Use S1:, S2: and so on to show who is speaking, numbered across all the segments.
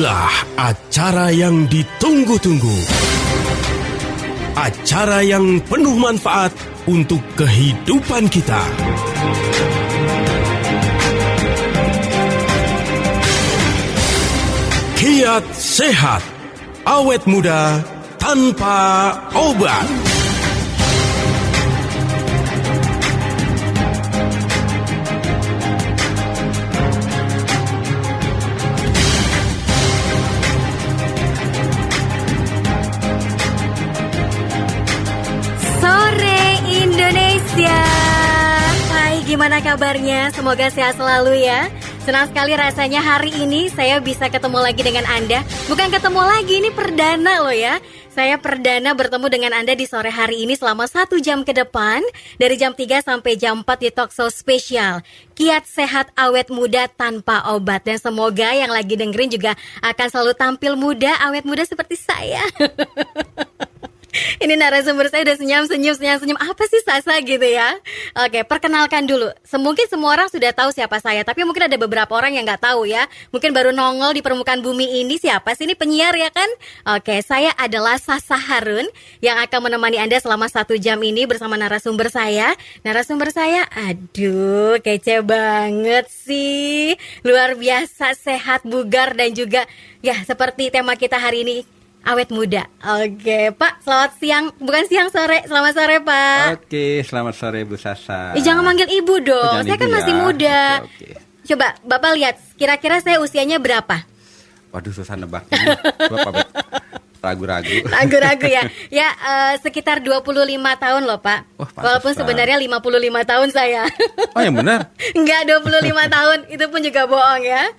S1: Inilah acara yang ditunggu-tunggu. Acara yang penuh manfaat untuk kehidupan kita. Kiat sehat, awet muda tanpa obat.
S2: Sore Indonesia. Hai, gimana kabarnya? Semoga sehat selalu ya. Senang sekali rasanya hari ini saya bisa ketemu lagi dengan Anda. Bukan ketemu lagi, ini perdana loh ya. Saya perdana bertemu dengan Anda di sore hari ini selama 1 jam ke depan. Dari jam 3 sampai jam 4 di Talkshow spesial Kiat Sehat Awet Muda Tanpa Obat. Dan semoga yang lagi dengerin juga akan selalu tampil muda, awet muda seperti saya. Ini narasumber saya udah senyum-senyum. Apa sih Sasa gitu ya? Oke, perkenalkan dulu. Mungkin semua orang sudah tahu siapa saya, tapi mungkin ada beberapa orang yang nggak tahu ya. Mungkin baru nongol di permukaan bumi ini. Siapa sih ini penyiar ya kan? Oke, saya adalah Sasa Harun yang akan menemani Anda selama 1 jam ini bersama narasumber saya. Narasumber saya, aduh kece banget sih. Luar biasa, sehat, bugar dan juga ya seperti tema kita hari ini, awet muda. Oke, Pak, selamat siang. Bukan siang, sore. Selamat sore, Pak.
S3: Oke, selamat sore Bu Sasa.
S2: Jangan manggil ibu dong. Saya kan
S3: ibu
S2: masih
S3: ya.
S2: muda.
S3: Oke.
S2: Coba Bapak lihat, kira-kira saya usianya berapa?
S3: Waduh, susah nebaknya. Bapak ragu-ragu.
S2: Ragu-ragu ya. Ya, sekitar 25 tahun loh, Pak.
S3: Wah, pantesan.
S2: Walaupun sebenarnya 55 tahun saya.
S3: Oh, yang benar?
S2: Enggak, 25 tahun. Itu pun juga bohong ya.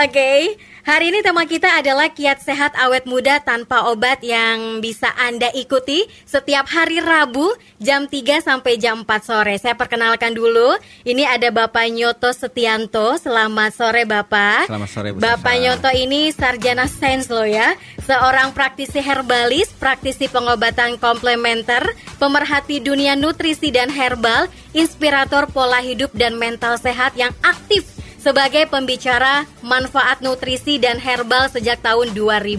S2: Oke. Hari ini tema kita adalah Kiat Sehat Awet Muda Tanpa Obat yang bisa Anda ikuti setiap hari Rabu jam 3 sampai jam 4 sore. Saya perkenalkan dulu, ini ada Bapak Nyoto Setianto. Selamat sore Bapak.
S3: Selamat sore Bu Sasa.
S2: Bapak Nyoto ini sarjana sains loh ya. Seorang praktisi herbalis, praktisi pengobatan komplementer, pemerhati dunia nutrisi dan herbal, inspirator pola hidup dan mental sehat yang aktif sebagai pembicara manfaat nutrisi dan herbal sejak tahun 2000.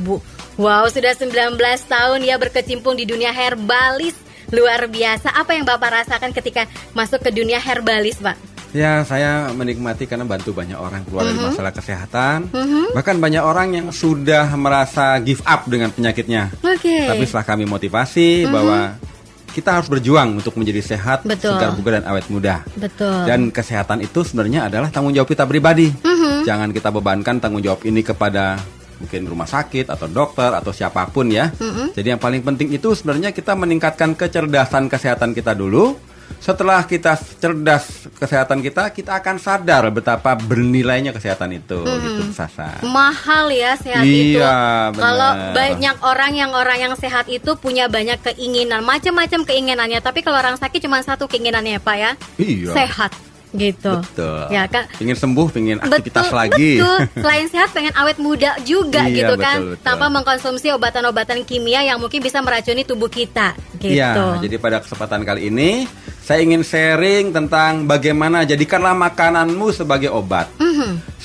S2: Wow, sudah 19 tahun ya berkecimpung di dunia herbalis. Luar biasa. Apa yang Bapak rasakan ketika masuk ke dunia herbalis, Pak?
S3: Ya, saya menikmati karena bantu banyak orang keluar dari masalah kesehatan. Bahkan banyak orang yang sudah merasa give up dengan penyakitnya.
S2: Oke.
S3: Tapi setelah kami motivasi bahwa kita harus berjuang untuk menjadi sehat,
S2: Betul.
S3: segar, bugar, dan awet muda.
S2: Betul.
S3: Dan kesehatan itu sebenarnya adalah tanggung jawab kita pribadi. Jangan kita bebankan tanggung jawab ini kepada mungkin rumah sakit atau dokter atau siapapun ya. Jadi yang paling penting itu sebenarnya kita meningkatkan kecerdasan kesehatan kita dulu. Setelah kita cerdas kesehatan kita akan sadar betapa bernilainya kesehatan itu, gitu Sasa.
S2: Mahal ya sehat
S3: Iya,
S2: itu.
S3: benar.
S2: Kalau banyak orang yang sehat itu punya banyak keinginan, macam-macam keinginannya. Tapi kalau orang sakit cuma satu keinginannya Pak ya,
S3: Iya.
S2: sehat gitu.
S3: Betul.
S2: Ya kan.
S3: Pengen sembuh, pengen aktivitas lagi.
S2: Betul. Selain sehat pengen awet muda juga
S3: Iya,
S2: gitu kan,
S3: betul.
S2: tanpa mengkonsumsi obat-obatan kimia yang mungkin bisa meracuni tubuh kita. Gitu.
S3: Iya, jadi pada kesempatan kali ini saya ingin sharing tentang bagaimana jadikanlah makananmu sebagai obat.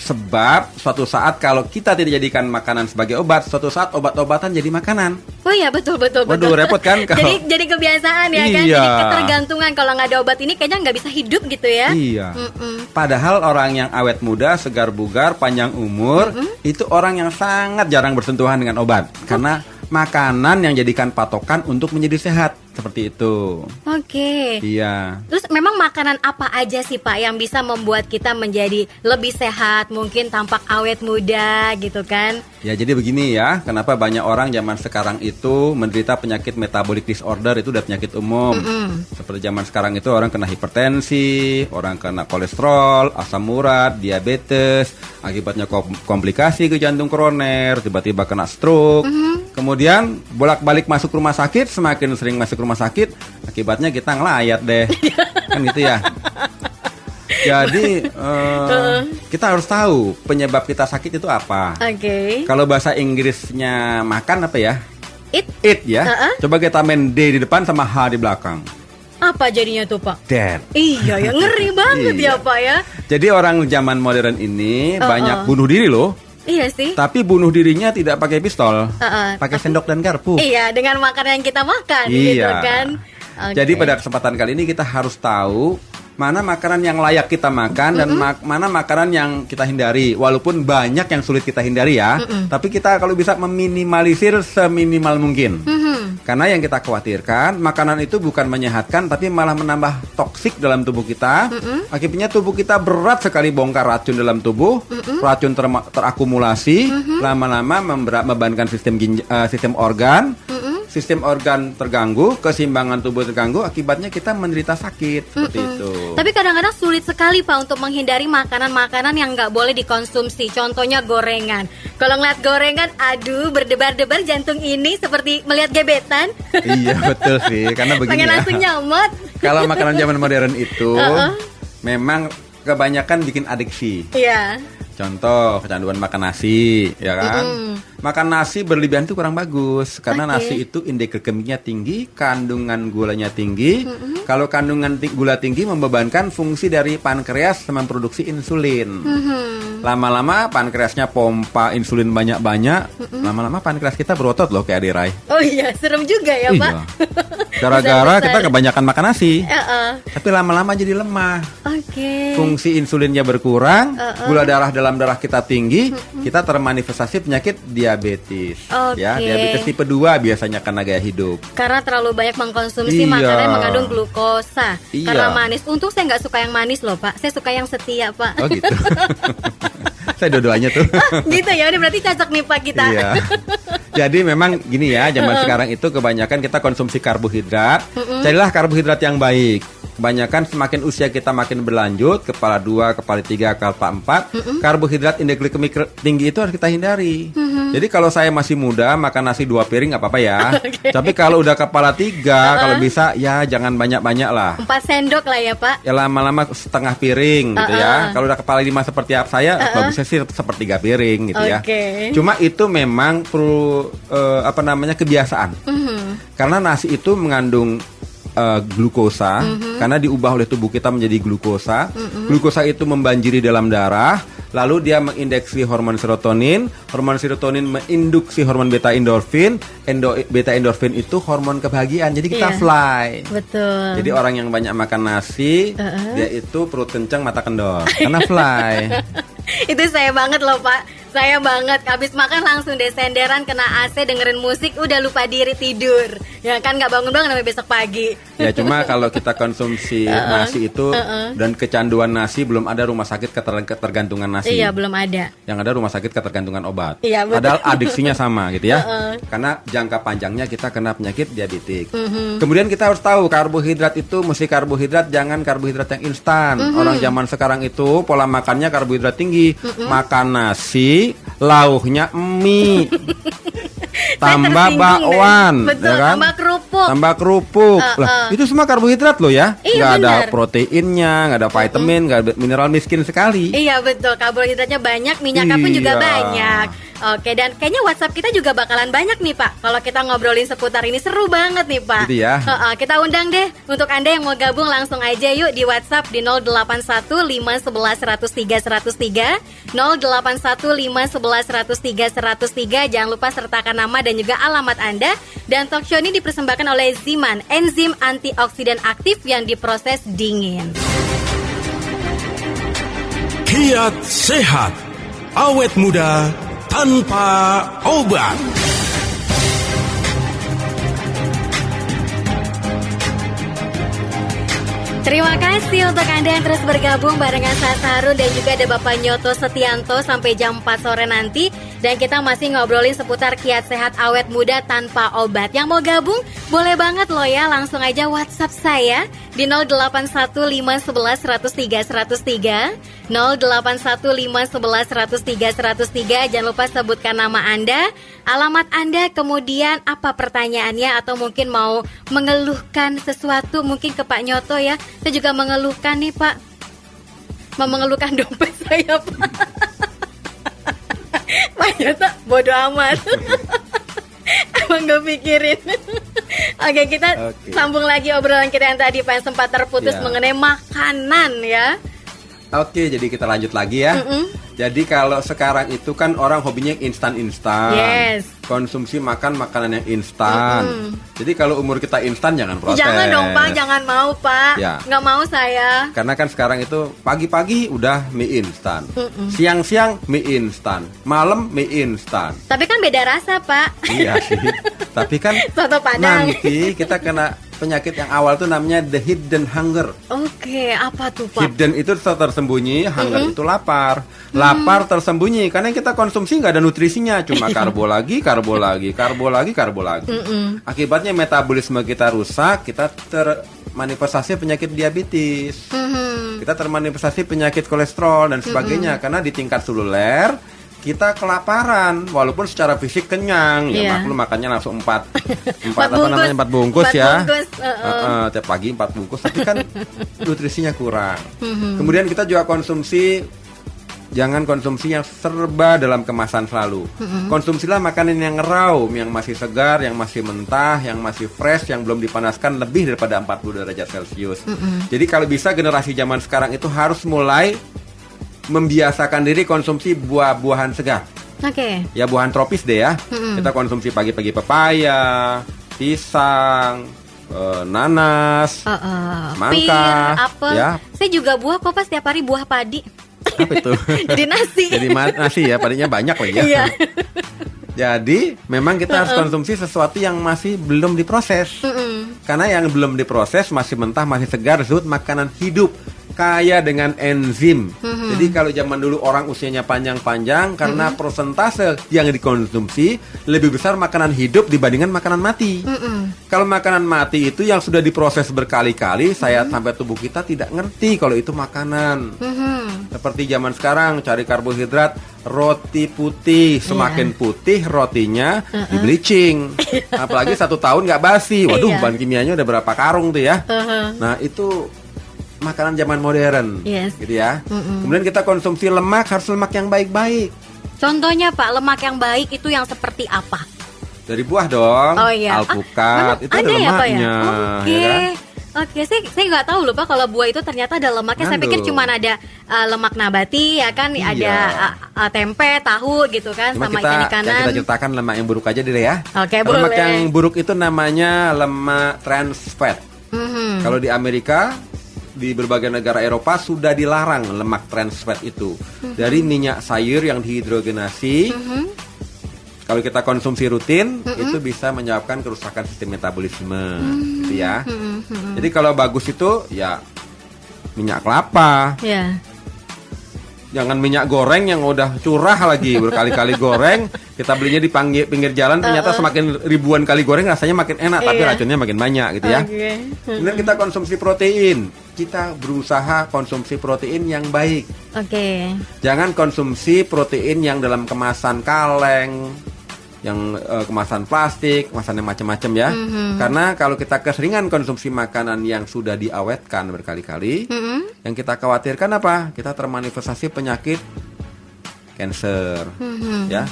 S3: Sebab suatu saat kalau kita tidak jadikan makanan sebagai obat, suatu saat obat-obatan jadi makanan.
S2: Oh iya betul.
S3: Waduh, repot kan kalau...
S2: Jadi kebiasaan ya kan,
S3: Iya.
S2: jadi ketergantungan kalau nggak ada obat ini kayaknya nggak bisa hidup gitu ya.
S3: Iya. Padahal orang yang awet muda, segar bugar, panjang umur, itu orang yang sangat jarang bersentuhan dengan obat. Karena makanan yang jadikan patokan untuk menjadi sehat. Seperti itu.
S2: Oke.
S3: Iya.
S2: Terus memang makanan apa aja sih Pak yang bisa membuat kita menjadi lebih sehat, mungkin tampak awet muda gitu kan?
S3: Ya jadi begini ya, kenapa banyak orang zaman sekarang itu menderita penyakit metabolic disorder, itu udah penyakit umum. Seperti zaman sekarang itu orang kena hipertensi, orang kena kolesterol, asam urat, diabetes, akibatnya komplikasi ke jantung koroner, tiba-tiba kena stroke. Kemudian bolak-balik masuk rumah sakit, semakin sering masuk rumah sakit, akibatnya kita ngelayat deh. Kan gitu ya. Jadi kita harus tahu penyebab kita sakit itu apa.
S2: Oke.
S3: Kalau bahasa Inggrisnya makan apa ya?
S2: Eat
S3: Ya. Coba kita main D di depan sama H di belakang.
S2: Apa jadinya tuh Pak?
S3: Dead.
S2: Iya ya, ngeri banget
S3: Iya.
S2: ya Pak ya.
S3: Jadi orang zaman modern ini banyak bunuh diri loh.
S2: Iya sih.
S3: Tapi bunuh dirinya tidak pakai pistol, pakai sendok dan garpu.
S2: Iya, dengan makanan yang kita makan
S3: Iya.
S2: gitu kan. Oke.
S3: Jadi pada kesempatan kali ini kita harus tahu mana makanan yang layak kita makan dan mana makanan yang kita hindari. Walaupun banyak yang sulit kita hindari ya, tapi kita kalau bisa meminimalisir seminimal mungkin. Karena yang kita khawatirkan makanan itu bukan menyehatkan tapi malah menambah toksik dalam tubuh kita. Akibatnya tubuh kita berat sekali bongkar racun dalam tubuh. Racun terakumulasi, lama-lama membebankan sistem organ. Sistem organ terganggu, keseimbangan tubuh terganggu, akibatnya kita menderita sakit seperti itu.
S2: Tapi kadang-kadang sulit sekali Pak untuk menghindari makanan-makanan yang nggak boleh dikonsumsi. Contohnya gorengan. Kalau ngeliat gorengan, aduh berdebar-debar jantung ini seperti melihat gebetan.
S3: Iya betul sih, karena begini
S2: Pengen
S3: ya.
S2: langsung nyamot.
S3: Kalau makanan zaman modern itu memang kebanyakan bikin adiksi.
S2: Iya.
S3: Contoh kecanduan makan nasi, ya kan? Makan nasi berlebihan itu kurang bagus karena
S2: Oke.
S3: nasi itu indeks glikemiknya tinggi, kandungan gulanya tinggi. Kalau kandungan gula tinggi membebankan fungsi dari pankreas memproduksi insulin. Lama-lama pankreasnya pompa insulin banyak-banyak, lama-lama pankreas kita berotot loh kayak Adirai.
S2: Oh iya, serem juga ya Pak.
S3: Iya. Gara-gara
S2: Besar-besar.
S3: kita kebanyakan makan nasi,
S2: Heeh.
S3: tapi lama-lama jadi lemah.
S2: Oke.
S3: Fungsi insulinnya berkurang, gula darah dalam darah kita tinggi, kita termanifestasi penyakit diabetes. Ya,
S2: Oke.
S3: diabetes tipe 2 biasanya karena gaya hidup.
S2: Karena terlalu banyak mengkonsumsi
S3: Iya.
S2: makanan yang mengandung glukosa.
S3: Iya.
S2: Karena manis. Untung saya nggak suka yang manis loh Pak. Saya suka yang setia Pak.
S3: Oh gitu. Saya dua-duanya tuh.
S2: Gitu ya, udah berarti cocok nih Pak kita.
S3: Iya. Jadi memang gini ya, zaman sekarang itu kebanyakan kita konsumsi karbohidrat. Carilah karbohidrat yang baik. Kebanyakan semakin usia kita makin berlanjut, kepala 2, kepala 3, kepala 4, karbohidrat indeks glikemik tinggi itu harus kita hindari. Jadi kalau saya masih muda makan nasi 2 piring nggak apa-apa ya. Tapi kalau udah kepala 3, kalau bisa ya jangan banyak-banyak lah.
S2: 4 sendok lah ya Pak.
S3: Ya lama-lama setengah piring gitu ya. Kalau udah kepala 5 seperti saya, bagusnya sih sepertiga piring gitu ya.
S2: Oke.
S3: Cuma itu memang perlu kebiasaan. Karena nasi itu mengandung glukosa, karena diubah oleh tubuh kita menjadi glukosa. Glukosa itu membanjiri dalam darah, lalu dia mengindeksi hormon serotonin. Hormon serotonin menginduksi hormon beta endorfin. Beta endorfin itu hormon kebahagiaan. Jadi kita
S2: Iya.
S3: fly.
S2: Betul.
S3: Jadi orang yang banyak makan nasi, dia itu perut kencang mata kendor karena fly.
S2: Itu saya banget loh Pak. Saya banget, habis makan langsung deh senderan kena AC dengerin musik, udah lupa diri tidur. Ya kan nggak bangun-bangun sampai besok pagi.
S3: Ya cuma kalau kita konsumsi nasi itu dan kecanduan nasi, belum ada rumah sakit ketergantungan nasi.
S2: Iya, belum ada.
S3: Yang ada rumah sakit ketergantungan obat.
S2: Iya, betul.
S3: Padahal adiksinya sama gitu ya. Karena jangka panjangnya kita kena penyakit diabetik. Kemudian kita harus tahu karbohidrat itu mesti karbohidrat, jangan karbohidrat yang instan. Orang zaman sekarang itu pola makannya karbohidrat tinggi. Makan nasi, lauhnya mie. Tambah
S2: tersinggung
S3: bakwan,
S2: deh. Betul,
S3: ya kan?
S2: tambah kerupuk.
S3: Tambah kerupuk. Lah, itu semua karbohidrat loh ya.
S2: Iya,
S3: Nggak ada
S2: benar.
S3: proteinnya, nggak ada vitamin, nggak ada mineral, miskin sekali.
S2: Iya betul, karbohidratnya banyak, minyaknya pun juga
S3: Iya.
S2: banyak. Oke, dan kayaknya WhatsApp kita juga bakalan banyak nih Pak. Kalau kita ngobrolin seputar ini seru banget nih Pak.
S3: Gitu ya.
S2: Kita undang deh untuk Anda yang mau gabung langsung aja yuk di WhatsApp di 081 511 103 103, 081 511 103 103. Jangan lupa sertakan nama dan juga alamat Anda. Dan talk show ini dipersembahkan oleh Ziman, enzim antioksidan aktif yang diproses dingin.
S1: Kiat sehat, awet muda tanpa obat.
S2: Terima kasih untuk Anda yang terus bergabung barengan saya Sarun dan juga ada Bapak Nyoto Setianto sampai jam 4 sore nanti. Dan kita masih ngobrolin seputar kiat sehat awet muda tanpa obat. Yang mau gabung boleh banget loh ya, langsung aja WhatsApp saya di 081511103103, 081511103103. Jangan lupa sebutkan nama Anda, alamat Anda, kemudian apa pertanyaannya, atau mungkin mau mengeluhkan sesuatu mungkin ke Pak Nyoto ya. Saya juga mengeluhkan nih Pak, mau mengeluhkan dompet saya Pak. Pak Nyoto bodo amat. Emang gak pikirin. Oke, kita sambung lagi obrolan kita yang tadi Pak, yang sempat terputus
S3: Ya.
S2: mengenai makanan ya.
S3: Oke, jadi kita lanjut lagi ya. Jadi kalau sekarang itu kan orang hobinya yang instan-instan.
S2: Yes.
S3: Konsumsi makan makanan yang instan. Jadi kalau umur kita instan jangan protes.
S2: Jangan dong Pak, jangan mau Pak.
S3: Ya.
S2: Nggak mau saya.
S3: Karena kan sekarang itu pagi-pagi udah mie instan. Siang-siang mie instan. Malam mie instan.
S2: Tapi kan beda rasa Pak.
S3: Iya sih. Tapi kan
S2: Soto Padang.
S3: nanti kita kena penyakit yang awal tuh namanya the hidden hunger.
S2: Oke, apa tuh Pak?
S3: Hidden itu tersembunyi, hunger itu lapar. Lapar tersembunyi karena yang kita konsumsi nggak ada nutrisinya, cuma karbo lagi, karbo lagi, karbo lagi, karbo lagi. Akibatnya metabolisme kita rusak, kita termanifestasi penyakit diabetes, kita termanifestasi penyakit kolesterol dan sebagainya karena di tingkat seluler kita kelaparan walaupun secara fisik kenyang ya
S2: Iya.
S3: maklum makannya langsung 4
S2: bungkus.
S3: 4 bungkus
S2: Empat
S3: ya.
S2: bungkus,
S3: Tiap pagi 4 bungkus tapi kan nutrisinya kurang. Kemudian kita juga jangan konsumsi yang serba dalam kemasan selalu. Konsumsilah makanan yang raw, yang masih segar, yang masih mentah, yang masih fresh, yang belum dipanaskan lebih daripada 40 derajat Celcius. Jadi kalau bisa generasi zaman sekarang itu harus mulai membiasakan diri konsumsi buah-buahan segar.
S2: Oke.
S3: Ya buahan tropis deh ya. Kita konsumsi pagi-pagi pepaya, pisang, nanas, mangga,
S2: Pir, apel.
S3: ya.
S2: Saya juga buah kok Pak, setiap hari buah padi.
S3: Apa itu?
S2: Jadi nasi.
S3: Jadi nasi ya, padinya banyak lagi ya.
S2: Iya.
S3: Jadi memang kita harus konsumsi sesuatu yang masih belum diproses. Karena yang belum diproses masih mentah, masih segar, disebut makanan hidup. Kaya dengan enzim. Jadi kalau zaman dulu orang usianya panjang-panjang karena persentase yang dikonsumsi lebih besar makanan hidup dibandingkan makanan mati. Kalau makanan mati itu yang sudah diproses berkali-kali, saya sampai tubuh kita tidak ngerti kalau itu makanan. Seperti zaman sekarang cari karbohidrat, roti putih, semakin putih rotinya di bleaching. Apalagi 1 tahun nggak basi. Waduh,
S2: Iya.
S3: bahan kimianya udah berapa karung tuh ya. Nah itu makanan zaman modern,
S2: Yes.
S3: gitu ya. Kemudian kita konsumsi lemak, harus lemak yang baik-baik.
S2: Contohnya Pak, lemak yang baik itu yang seperti apa?
S3: Dari buah dong,
S2: Oh iya.
S3: alpukat, itu ada
S2: ya Pak ya?
S3: lemaknya,
S2: Oke.
S3: ya kan?
S2: Oke, saya nggak tahu loh Pak kalau buah itu ternyata ada lemaknya. Saya pikir
S3: Ngandung.
S2: cuma ada lemak nabati ya kan,
S3: Iya.
S2: ada tempe, tahu gitu kan,
S3: Cuma
S2: sama
S3: kita, yang
S2: ikan-ikanan.
S3: kita ceritakan lemak yang buruk aja deh ya.
S2: Oke,
S3: Lemak
S2: boleh.
S3: yang buruk itu namanya lemak trans fat. Kalau di Amerika, di berbagai negara Eropa sudah dilarang lemak trans fat itu. Dari minyak sayur yang dihidrogenasi. Kalau kita konsumsi rutin, itu bisa menyebabkan kerusakan sistem metabolisme, gitu ya. Jadi kalau bagus itu ya minyak kelapa.
S2: Ya.
S3: Jangan minyak goreng yang udah curah lagi berkali-kali goreng. Kita belinya di pinggir jalan, ternyata semakin ribuan kali goreng rasanya makin enak, tapi
S2: Iya.
S3: racunnya makin banyak gitu ya.
S2: Oke.
S3: Kemudian kita konsumsi protein. Kita berusaha konsumsi protein yang baik.
S2: Oke.
S3: Jangan konsumsi protein yang dalam kemasan kaleng, yang kemasan plastik, kemasan yang macam-macam ya. Karena kalau kita keseringan konsumsi makanan yang sudah diawetkan berkali-kali, yang kita khawatirkan apa? Kita termanifestasi penyakit cancer, ya.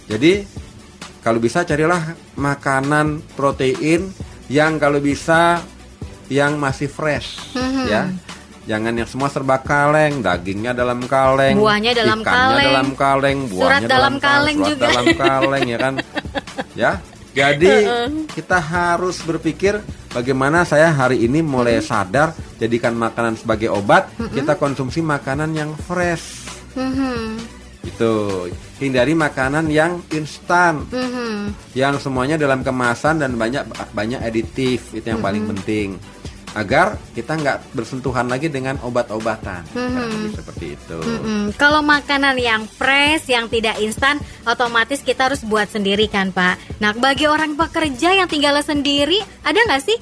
S3: Jadi kalau bisa carilah makanan protein yang kalau bisa yang masih fresh, ya. Jangan yang semua serba kaleng, dagingnya dalam kaleng,
S2: Buahnya dalam
S3: ikannya
S2: kaleng,
S3: dalam kaleng, buahnya
S2: surat dalam kaleng
S3: surat
S2: juga.
S3: dalam kaleng ya kan. Ya. Jadi kita harus berpikir bagaimana saya hari ini mulai sadar jadikan makanan sebagai obat, kita konsumsi makanan yang fresh. Itu hindari makanan yang instan, yang semuanya dalam kemasan dan banyak aditif, itu yang paling penting. Agar kita nggak bersentuhan lagi dengan obat-obatan. Seperti itu.
S2: Kalau makanan yang fresh, yang tidak instan, otomatis kita harus buat sendiri kan Pak. Nah bagi orang pekerja yang tinggal sendiri, ada nggak sih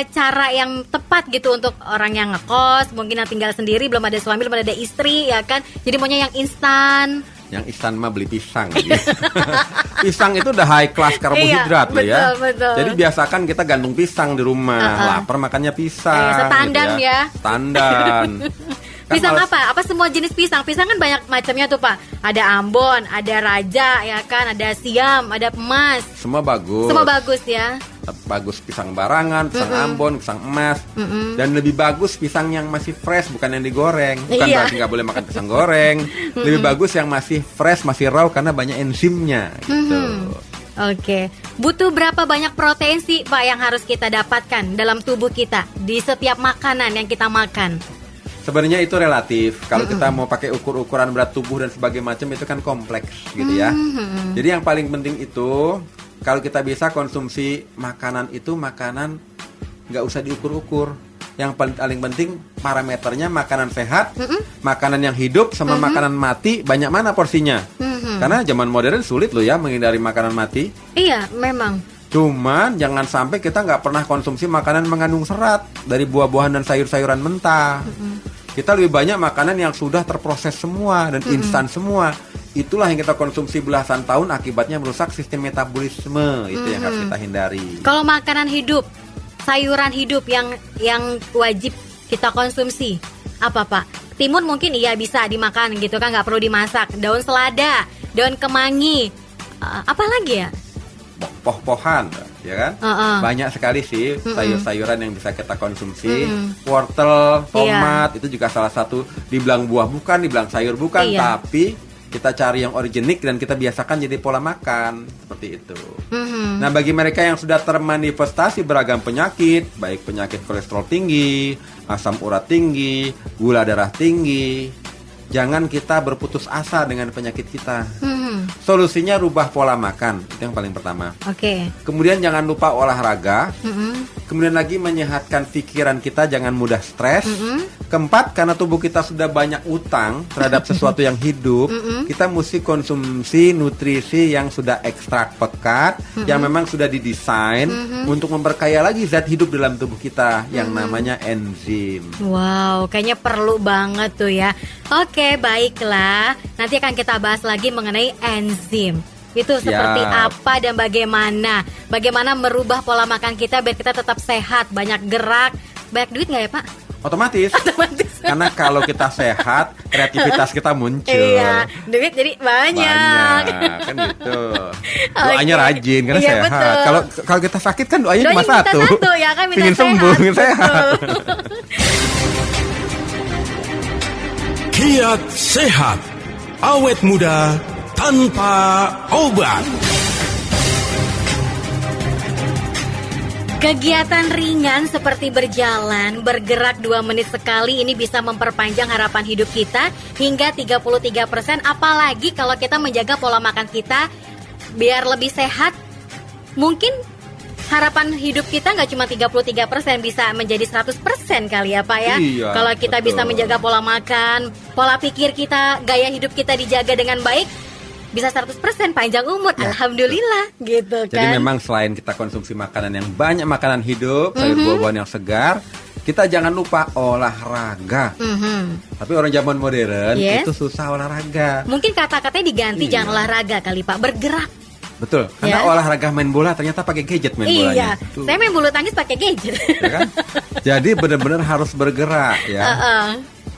S2: cara yang tepat gitu untuk orang yang ngekos, mungkin yang tinggal sendiri, belum ada suami, belum ada istri ya kan. Jadi maunya yang instan.
S3: Yang instan mah beli pisang gitu. Pisang itu udah high class karbohidrat loh ya.
S2: betul.
S3: Jadi biasakan kita gantung pisang di rumah. Lapar makannya pisang.
S2: Setandan
S3: gitu
S2: ya.
S3: Tandan. Kan
S2: Pisang
S3: males-
S2: apa? Apa semua jenis pisang? Pisang kan banyak macamnya tuh Pak. Ada Ambon, ada Raja ya kan, ada Siam, ada Emas.
S3: Semua bagus.
S2: Semua bagus ya.
S3: bagus pisang barangan, pisang Ambon, pisang emas, dan lebih bagus pisang yang masih fresh, bukan yang digoreng. Bukan
S2: Iya.
S3: berarti nggak boleh makan pisang goreng. Lebih bagus yang masih fresh, masih raw karena banyak enzimnya. Gitu.
S2: Oke, butuh berapa banyak protein sih Pak yang harus kita dapatkan dalam tubuh kita di setiap makanan yang kita makan?
S3: Sebenarnya itu relatif. Kalau kita mau pakai ukur-ukuran berat tubuh dan sebagainya macam itu kan kompleks gitu ya. Jadi yang paling penting itu kalau kita bisa konsumsi makanan itu makanan nggak usah diukur-ukur. Yang paling penting parameternya makanan sehat, makanan yang hidup sama makanan mati banyak mana porsinya. Karena zaman modern sulit loh ya menghindari makanan mati.
S2: Iya, memang.
S3: Cuman jangan sampai kita nggak pernah konsumsi makanan mengandung serat dari buah-buahan dan sayur-sayuran mentah. Kita lebih banyak makanan yang sudah terproses semua dan instan semua. Itulah yang kita konsumsi belasan tahun akibatnya merusak sistem metabolisme. Itu yang harus kita hindari.
S2: Kalau makanan hidup, sayuran hidup yang wajib kita konsumsi, apa Pak? Timun mungkin iya bisa dimakan gitu kan, nggak perlu dimasak. Daun selada, daun kemangi, apa lagi ya?
S3: Poh-pohan, ya kan? Banyak sekali sih sayur-sayuran yang bisa kita konsumsi. Wortel, tomat, itu juga salah satu. Dibilang buah bukan, dibilang sayur bukan,
S2: Iya.
S3: tapi kita cari yang organik dan kita biasakan jadi pola makan seperti itu. Nah, bagi mereka yang sudah termanifestasi beragam penyakit, baik penyakit kolesterol tinggi, asam urat tinggi, gula darah tinggi, jangan kita berputus asa dengan penyakit kita. Solusinya rubah pola makan, itu yang paling pertama.
S2: Oke.
S3: Kemudian jangan lupa olahraga. Kemudian lagi menyehatkan pikiran kita, jangan mudah stres. Keempat, karena tubuh kita sudah banyak utang terhadap sesuatu yang hidup, kita mesti konsumsi nutrisi yang sudah ekstrak pekat, yang memang sudah didesain untuk memperkaya lagi zat hidup dalam tubuh kita yang namanya enzim.
S2: Wow, kayaknya perlu banget tuh ya. Oke, baiklah. Nanti akan kita bahas lagi mengenai enzim. Itu seperti
S3: Siap.
S2: apa dan bagaimana. Bagaimana merubah pola makan kita biar kita tetap sehat, banyak gerak. Banyak duit nggak ya Pak?
S3: Otomatis. Karena kalau kita sehat, kreativitas kita muncul.
S2: Iya, duit jadi banyak.
S3: Kan gitu. Doanya
S2: Oke.
S3: rajin karena
S2: Iya,
S3: sehat.
S2: betul.
S3: Kalau kita sakit kan doanya
S2: Doanya
S3: cuma
S2: minta
S3: satu.
S2: satu, ya kan, minta
S3: Pingin
S2: sehat,
S3: sembuh, pingin sehat.
S2: betul.
S1: Kiat sehat, awet muda tanpa obat.
S2: Kegiatan ringan seperti berjalan, bergerak 2 menit sekali ini bisa memperpanjang harapan hidup kita hingga 33%. Apalagi kalau kita menjaga pola makan kita biar lebih sehat. Mungkin harapan hidup kita nggak cuma 33%, bisa menjadi 100% kali ya Pak ya.
S3: Iya,
S2: Kalau kita
S3: betul.
S2: bisa menjaga pola makan, pola pikir kita, gaya hidup kita dijaga dengan baik, bisa 100% panjang umur. Alhamdulillah gitu kan.
S3: Jadi memang selain kita konsumsi makanan yang banyak, makanan hidup, sayur buah-buahan yang segar, kita jangan lupa olahraga. Tapi orang zaman modern
S2: Yes.
S3: itu susah olahraga.
S2: Mungkin kata-katanya diganti,
S3: Iya.
S2: jangan olahraga kali Pak, bergerak.
S3: Betul, karena
S2: Ya.
S3: olahraga main bola ternyata pakai gadget main bolanya.
S2: Iya,
S3: Tuh,
S2: saya main bulu tangkis pakai gadget.
S3: ya kan? Jadi benar-benar harus bergerak ya.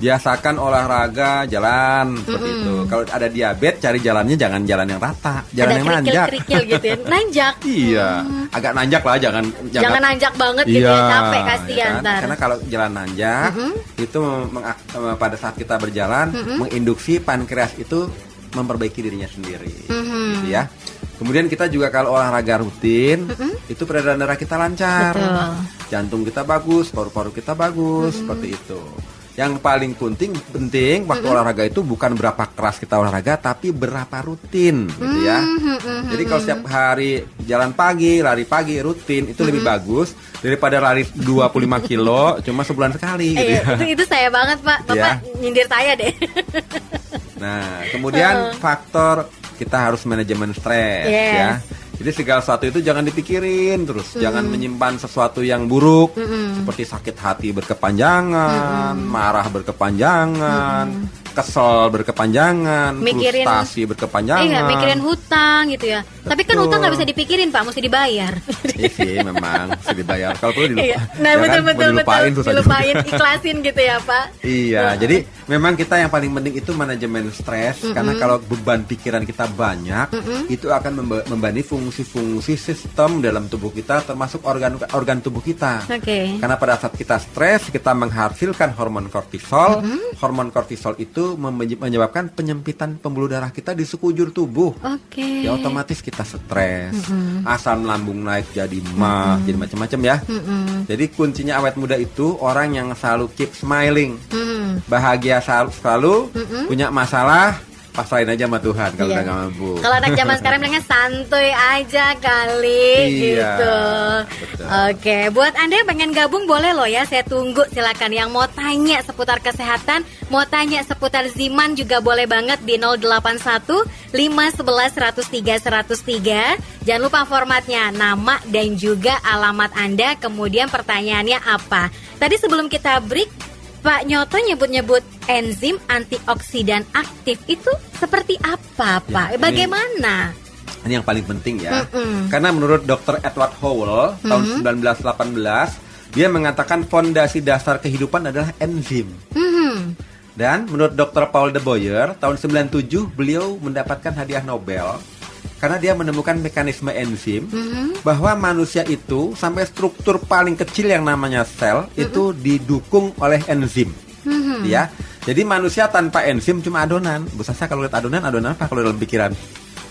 S3: Biasakan olahraga, jalan seperti itu. Kalau ada diabetes, cari jalannya jangan jalan yang rata, jalan
S2: Ada
S3: yang nanjak.
S2: kerikil-kerikil gitu ya, nanjak.
S3: Iya, agak nanjak lah, jangan
S2: Jangan nanjak banget gitu ya, capek kasihan
S3: kan?
S2: ntar.
S3: Karena kalau jalan nanjak itu pada saat kita berjalan menginduksi pankreas itu memperbaiki dirinya sendiri, gitu ya. Kemudian kita juga kalau olahraga rutin, itu peredaran darah kita lancar,
S2: Betul.
S3: jantung kita bagus, paru-paru kita bagus, seperti itu. Yang paling penting waktu olahraga itu bukan berapa keras kita olahraga, tapi berapa rutin, gitu ya. Jadi kalau setiap hari jalan pagi, lari pagi rutin itu lebih bagus daripada lari 25 kilo cuma sebulan sekali, gitu ya.
S2: Itu saya banget Pak, Bapak nyindir saya deh.
S3: Nah, kemudian faktor kita harus manajemen stres,
S2: Yes.
S3: ya. Jadi segala sesuatu itu jangan dipikirin terus, jangan menyimpan sesuatu yang buruk seperti sakit hati berkepanjangan, marah berkepanjangan, kesel berkepanjangan,
S2: Mikirin-
S3: frustasi berkepanjangan.
S2: Iya, mikirin hutang gitu ya. Tapi kan utang nggak bisa dipikirin Pak, mesti dibayar.
S3: Iya sih, memang mesti dibayar. Kalau perlu
S2: Iya.
S3: dilupain.
S2: Nah betul
S3: dilupain susah juga.
S2: dilupain, ikhlasin gitu ya Pak.
S3: Iya, jadi memang kita yang paling penting itu manajemen stres, karena kalau beban pikiran kita banyak, itu akan membebani fungsi-fungsi sistem dalam tubuh kita, termasuk organ tubuh kita.
S2: Oke.
S3: Karena pada saat kita stres, kita menghasilkan hormon kortisol. Hormon kortisol itu menyebabkan penyempitan pembuluh darah kita di sekujur tubuh.
S2: Oke.
S3: Ya otomatis kita stres, asam lambung naik jadi mah, jadi macam-macam ya. Jadi kuncinya awet muda itu orang yang selalu keep smiling, bahagia selalu, punya masalah pasrahin aja sama Tuhan kalau
S2: Iya.
S3: udah gak mampu.
S2: Kalau anak zaman sekarang bilangnya santuy aja kali
S3: Iya,
S2: gitu.
S3: betul.
S2: Oke, buat Anda yang pengen gabung boleh loh ya, saya tunggu silakan. Yang mau tanya seputar kesehatan, mau tanya seputar Ziman juga boleh banget di 081 511 103 103. Jangan lupa formatnya, nama dan juga alamat Anda, kemudian pertanyaannya apa. Tadi sebelum kita break, Pak Nyoto nyebut-nyebut enzim antioksidan aktif itu seperti apa, Pak?
S3: Ya,
S2: Bagaimana?
S3: Ini yang paling penting ya. Karena menurut Dr. Edward Howell tahun 1918, dia mengatakan fondasi dasar kehidupan adalah enzim. Dan menurut Dr. Paul de Boyer tahun 97, beliau mendapatkan hadiah Nobel karena dia menemukan mekanisme enzim bahwa manusia itu sampai struktur paling kecil yang namanya sel itu didukung oleh enzim. Ya. Jadi manusia tanpa enzim cuma adonan. Bu Sasa kalau lihat adonan apa kalau dalam pikiran?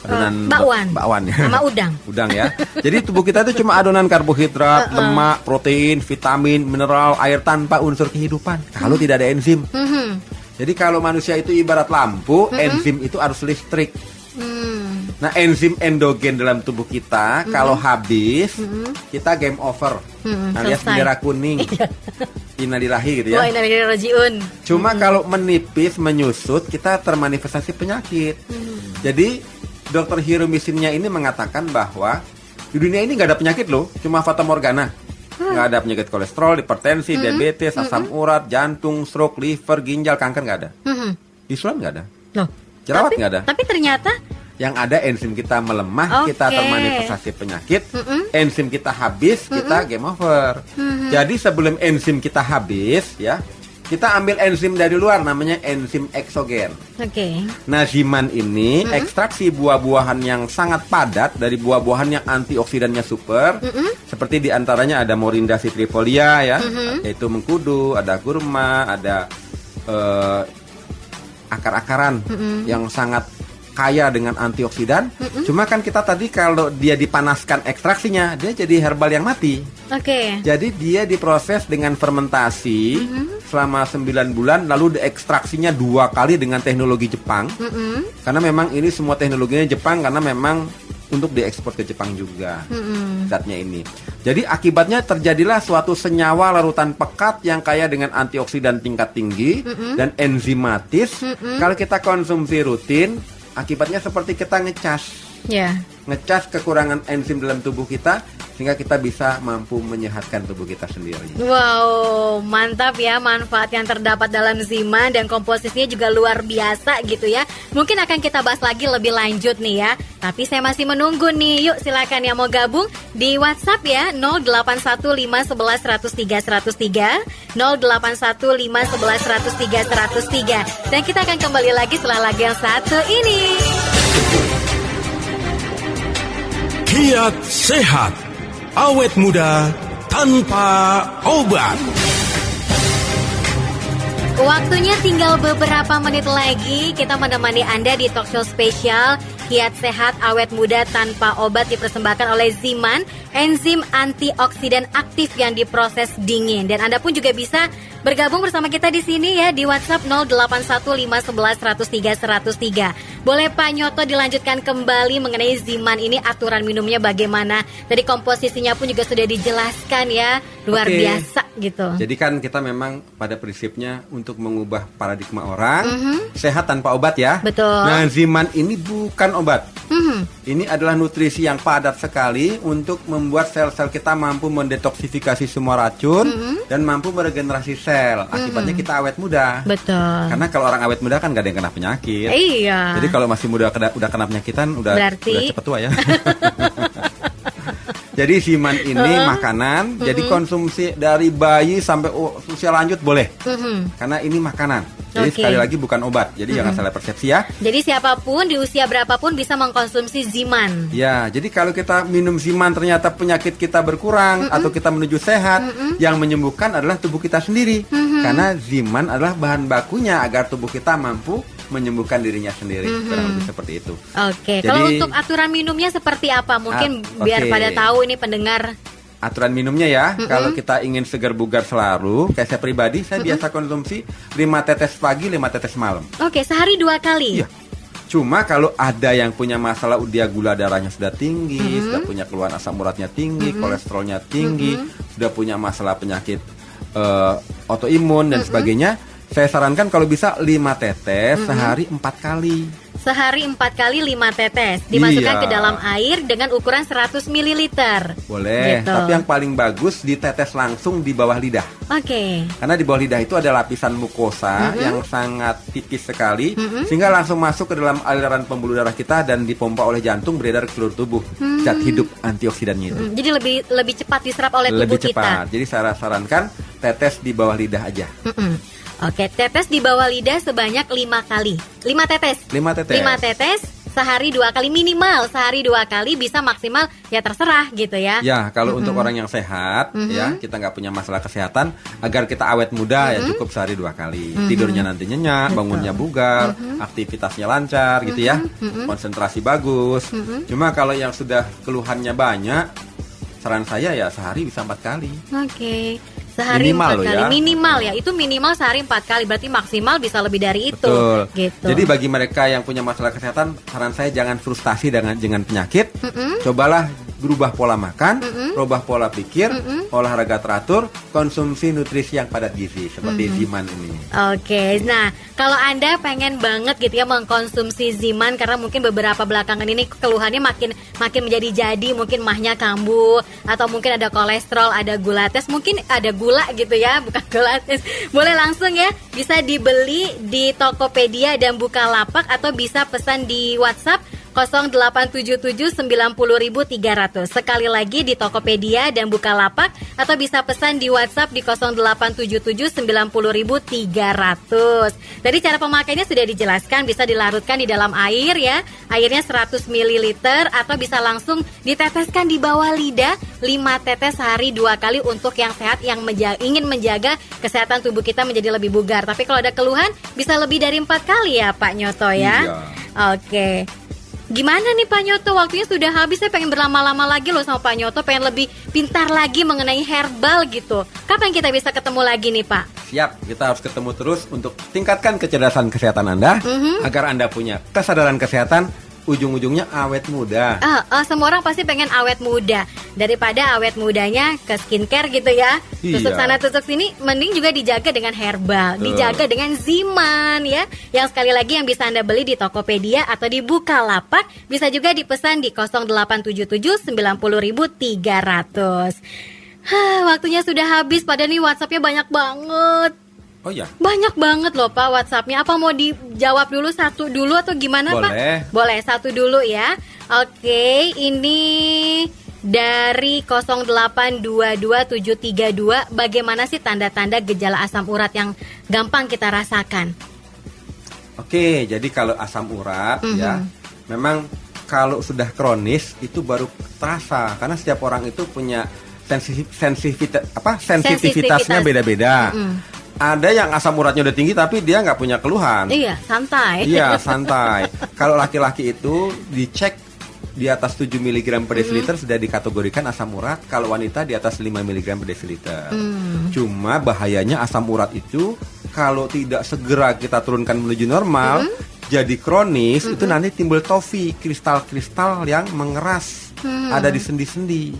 S3: Adonan bakwan ya.
S2: Sama udang.
S3: Udang ya. Jadi tubuh kita itu cuma adonan karbohidrat, lemak, protein, vitamin, mineral, air tanpa unsur kehidupan. Kalau tidak ada enzim. Jadi kalau manusia itu ibarat lampu, enzim itu arus listrik. Nah, enzim endogen dalam tubuh kita kalau habis, kita game over. Alias
S2: selesai.
S3: bendera kuning. Innalillahi gitu ya.
S2: Wah, ini rojiun.
S3: Cuma kalau menipis, menyusut, kita termanifestasi penyakit. Jadi, dokter Hiromisinnya ini mengatakan bahwa di dunia ini nggak ada penyakit loh, cuma fata morgana. Nggak ada penyakit kolesterol, hipertensi, diabetes, asam urat, jantung, stroke, liver, ginjal, kanker nggak ada. Islam nggak ada.
S2: Loh,
S3: Jerawat nggak ada.
S2: Tapi ternyata
S3: Yang ada enzim kita melemah, kita termanifestasi penyakit. Enzim kita habis, kita game over. Jadi sebelum enzim kita habis, ya, kita ambil enzim dari luar, namanya enzim eksogen. Nah, Ziman ini ekstraksi buah-buahan yang sangat padat dari buah-buahan yang antioksidannya super. Seperti diantaranya ada Morinda citrifolia, ya, yaitu mengkudu, ada kurma, ada akar-akaran yang sangat kaya dengan antioksidan. Cuma kan kita tadi kalau dia dipanaskan ekstraksinya, dia jadi herbal yang mati. Jadi dia diproses dengan fermentasi selama 9 bulan, lalu diekstraksinya 2 kali dengan teknologi Jepang. Karena memang ini semua teknologinya Jepang, karena memang untuk diekspor ke Jepang juga zatnya ini. Jadi akibatnya terjadilah suatu senyawa larutan pekat yang kaya dengan antioksidan tingkat tinggi dan enzimatis. Kalau kita konsumsi rutin, akibatnya seperti kita ngecas kekurangan enzim dalam tubuh kita, sehingga kita bisa mampu menyehatkan tubuh kita sendiri.
S2: Wow, mantap ya manfaat yang terdapat dalam Ziman, dan komposisinya juga luar biasa gitu ya. Mungkin akan kita bahas lagi lebih lanjut nih ya. Tapi saya masih menunggu nih. Yuk silakan yang mau gabung di WhatsApp ya, 081511103103, 081511103103. Dan kita akan kembali lagi setelah lagu yang satu ini.
S1: Kiat sehat, awet muda tanpa obat.
S2: Waktunya tinggal beberapa menit lagi, kita menemani Anda di talkshow spesial Kiat Sehat Awet Muda Tanpa Obat, dipersembahkan oleh Ziman, enzim antioksidan aktif yang diproses dingin. Dan Anda pun juga bisa bergabung bersama kita di sini ya, di WhatsApp 081511103103. Boleh Pak Nyoto dilanjutkan kembali mengenai Ziman ini, aturan minumnya bagaimana? Tadi komposisinya pun juga sudah dijelaskan ya, luar biasa gitu.
S3: Jadi kan kita memang pada prinsipnya untuk mengubah paradigma orang sehat tanpa obat ya.
S2: Betul.
S3: Nah, Ziman ini bukan obat. Ini adalah nutrisi yang padat sekali untuk membuat sel-sel kita mampu mendetoksifikasi semua racun dan mampu meregenerasi sel. Akibatnya kita awet muda.
S2: Betul.
S3: Karena kalau orang awet muda kan gak ada yang kena penyakit.
S2: Iya.
S3: Jadi kalau masih muda udah kena penyakitan udah cepet tua ya. Jadi Ziman ini makanan, jadi konsumsi dari bayi sampai usia lanjut boleh. Karena ini makanan. Jadi sekali lagi bukan obat. Jadi jangan salah persepsi ya.
S2: Jadi siapapun di usia berapapun bisa mengkonsumsi Ziman.
S3: Ya, jadi kalau kita minum Ziman ternyata penyakit kita berkurang atau kita menuju sehat, yang menyembuhkan adalah tubuh kita sendiri. Karena Ziman adalah bahan bakunya agar tubuh kita mampu menyembuhkan dirinya sendiri. Kurang lebih seperti itu.
S2: Oke,
S3: Jadi,
S2: kalau untuk aturan minumnya seperti apa? Mungkin biar pada tahu ini pendengar.
S3: Aturan minumnya ya, kalau kita ingin segar bugar selalu, kayak saya pribadi, saya biasa konsumsi 5 tetes pagi, 5 tetes malam.
S2: Oke, sehari 2 kali.
S3: Iya. Cuma kalau ada yang punya masalah dia gula darahnya sudah tinggi, sudah punya keluhan asam uratnya tinggi, kolesterolnya tinggi, sudah punya masalah penyakit autoimun dan sebagainya, saya sarankan kalau bisa 5 tetes sehari 4 kali.
S2: Sehari 4 kali 5 tetes dimasukkan
S3: Iya.
S2: ke dalam air dengan ukuran 100 ml.
S3: Boleh,
S2: Gitu.
S3: tapi yang paling bagus ditetes langsung di bawah lidah.
S2: Oke.
S3: Karena di bawah lidah itu ada lapisan mukosa yang sangat tipis sekali, sehingga langsung masuk ke dalam aliran pembuluh darah kita dan dipompa oleh jantung beredar ke seluruh tubuh. Zat hidup antioksidannya itu.
S2: Jadi lebih cepat diserap oleh tubuh
S3: Lebih
S2: kita.
S3: cepat. Jadi saya sarankan tetes di bawah lidah aja.
S2: Oke, tetes di bawah lidah sebanyak 5 kali. 5 tetes.
S3: 5 tetes.
S2: 5 tetes sehari 2 kali minimal. Sehari 2 kali, bisa maksimal ya terserah gitu ya.
S3: Ya, kalau untuk orang yang sehat, ya kita nggak punya masalah kesehatan, agar kita awet muda ya cukup sehari 2 kali. Tidurnya nanti nyenyak, bangunnya bugar, aktivitasnya lancar gitu ya, konsentrasi bagus. Cuma kalau yang sudah keluhannya banyak, saran saya ya sehari bisa 4 kali.
S2: Oke. Sehari
S3: Minimal
S2: 4
S3: loh
S2: kali.
S3: ya.
S2: Minimal ya. Itu minimal sehari 4 kali. Berarti maksimal bisa lebih dari itu.
S3: Betul.
S2: Gitu.
S3: Jadi bagi mereka yang punya masalah kesehatan, saran saya jangan frustasi dengan penyakit. Cobalah berubah pola makan, berubah pola pikir, olahraga teratur, konsumsi nutrisi yang padat gizi seperti Ziman ini.
S2: Oke, nah kalau Anda pengen banget gitu ya mengkonsumsi Ziman, karena mungkin beberapa belakangan ini keluhannya makin menjadi jadi, mungkin mahnya kambuh, atau mungkin ada kolesterol, ada gula tes, mungkin ada gula gitu ya, bukan gula tes. Boleh langsung ya, bisa dibeli di Tokopedia dan Bukalapak, atau bisa pesan di WhatsApp 0877 90.300. Sekali lagi di Tokopedia dan Bukalapak, atau bisa pesan di WhatsApp di 0877 90.300. Tadi cara pemakainya sudah dijelaskan, bisa dilarutkan di dalam air ya. Airnya 100 ml, atau bisa langsung diteteskan di bawah lidah 5 tetes sehari 2 kali untuk yang sehat, yang ingin menjaga kesehatan tubuh kita menjadi lebih bugar. Tapi kalau ada keluhan bisa lebih dari 4 kali ya Pak Nyoto ya.
S3: Iya.
S2: Oke. Gimana nih Pak Nyoto, waktunya sudah habis. Saya pengen berlama-lama lagi loh sama Pak Nyoto, pengen lebih pintar lagi mengenai herbal gitu. Kapan kita bisa ketemu lagi nih Pak?
S3: Siap, kita harus ketemu terus untuk tingkatkan kecerdasan kesehatan Anda, agar Anda punya kesadaran kesehatan, ujung-ujungnya awet muda.
S2: Semua orang pasti pengen awet muda. Daripada awet mudanya ke skincare gitu ya, tusuk
S3: Iya.
S2: sana tusuk sini, mending juga dijaga dengan herbal, dijaga dengan Ziman ya. Yang sekali lagi yang bisa Anda beli di Tokopedia atau di Bukalapak, bisa juga dipesan di 0877 90.300. Waktunya sudah habis, padahal nih WhatsAppnya banyak banget.
S3: Oh ya.
S2: Banyak banget loh Pak WhatsAppnya. Apa mau dijawab dulu satu dulu atau gimana
S3: Boleh.
S2: Pak? Boleh, satu dulu ya. Oke, ini dari 0822-732. Bagaimana sih tanda-tanda gejala asam urat yang gampang kita rasakan?
S3: Oke, jadi kalau asam urat ya, memang kalau sudah kronis itu baru terasa, karena setiap orang itu punya sensitivitasnya beda-beda. Ada yang asam uratnya udah tinggi tapi dia nggak punya keluhan.
S2: Iya, santai.
S3: Iya, santai. Kalau laki-laki itu dicek di atas 7 mg per desiliter sudah dikategorikan asam urat. Kalau wanita di atas 5 mg per desiliter. Cuma bahayanya asam urat itu kalau tidak segera kita turunkan menuju normal, jadi kronis, itu nanti timbul tofi, kristal-kristal yang mengeras. Ada di sendi-sendi.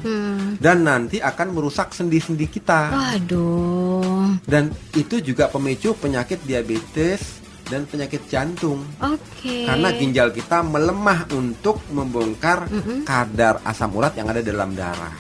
S3: Dan nanti akan merusak sendi-sendi kita.
S2: Waduh.
S3: Dan itu juga pemicu penyakit diabetes, dan penyakit jantung.
S2: Oke.
S3: Karena ginjal kita melemah untuk membongkar kadar asam urat yang ada dalam darah.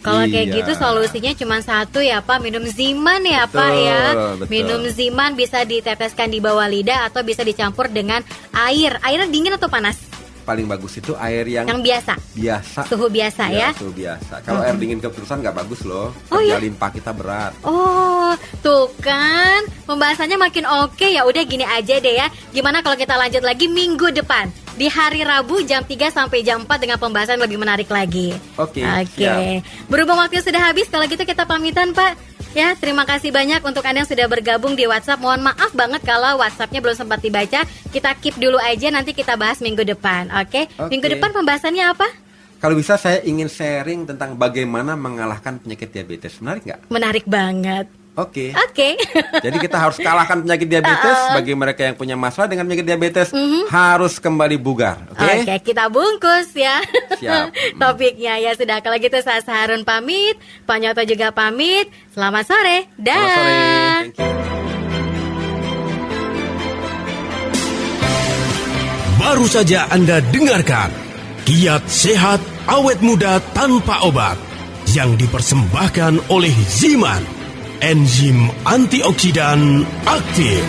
S2: Kalau kayak
S3: Iya.
S2: gitu solusinya cuma satu ya Pak, minum Ziman ya Pak ya.
S3: betul.
S2: Minum Ziman bisa diteteskan di bawah lidah atau bisa dicampur dengan air. Airnya dingin atau panas?
S3: Paling bagus itu air yang
S2: Yang biasa. Suhu biasa ya.
S3: Suhu biasa. Kalau air dingin keterusan nggak bagus loh.
S2: Oh,
S3: Kerja
S2: iya?
S3: limpa kita berat.
S2: Oh, tuh kan pembahasannya makin oke ya. Udah gini aja deh ya. Gimana kalau kita lanjut lagi minggu depan di hari Rabu jam 3 sampai jam 4 dengan pembahasan lebih menarik lagi.
S3: Oke,
S2: Oke.
S3: siap.
S2: Berhubung waktu sudah habis, kalau gitu kita pamitan Pak. Ya, terima kasih banyak untuk Anda yang sudah bergabung di WhatsApp. Mohon maaf banget kalau WhatsAppnya belum sempat dibaca. Kita keep dulu aja, nanti kita bahas minggu depan. Oke?
S3: Oke.
S2: Minggu depan pembahasannya apa?
S3: Kalau bisa saya ingin sharing tentang bagaimana mengalahkan penyakit diabetes. Menarik nggak?
S2: Menarik banget.
S3: Oke.
S2: Oke.
S3: Jadi kita harus kalahkan penyakit diabetes. Bagi mereka yang punya masalah dengan penyakit diabetes, harus kembali bugar. Oke?
S2: Oke, kita bungkus ya.
S3: Siap.
S2: Topiknya ya sudah. Kalau gitu saya Harun pamit, Pak Nyoto juga pamit. Selamat sore. Dah.
S3: Selamat sore. Thank you.
S1: Baru saja Anda dengarkan Kiat Sehat Awet Muda Tanpa Obat yang dipersembahkan oleh Ziman, enzim antioksidan aktif.